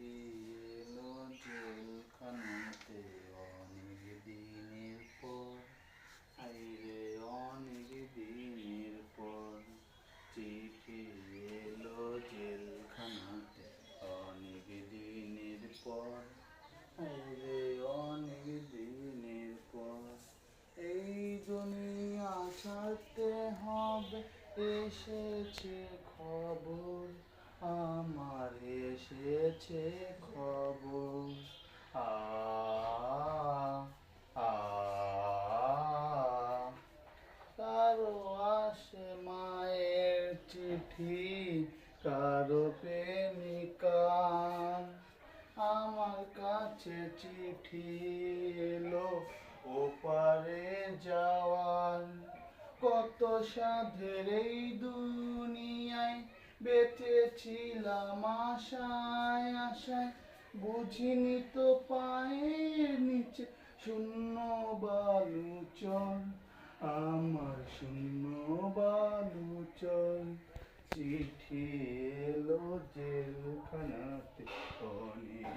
এলো জেলখানাতে অনেক দিনের পর, আইরে অনেক দিনের পর। চিঠি এলো জেলখানাতে অনেক দিনের পর, আইরে অনেক দিনের পর। এই দুনিয়া ছাড়তে হবে, এসেছে খবর, আমার এসেছে খবর। আ আ কারো আসে মায়ের চিঠি, কারো প্রেমিকার। আমার কাছে চিঠি এলো ওপারে যাওয়ার। কত সাধের এই দুনিয়ায় বেঁচেছিলাম আশায় আশায়, বুঝিনি তো পায়ের নিচে শূন্য বালুচর, আমার শূন্য বালুচর। চিঠি এলো জেলখানাতে অনেক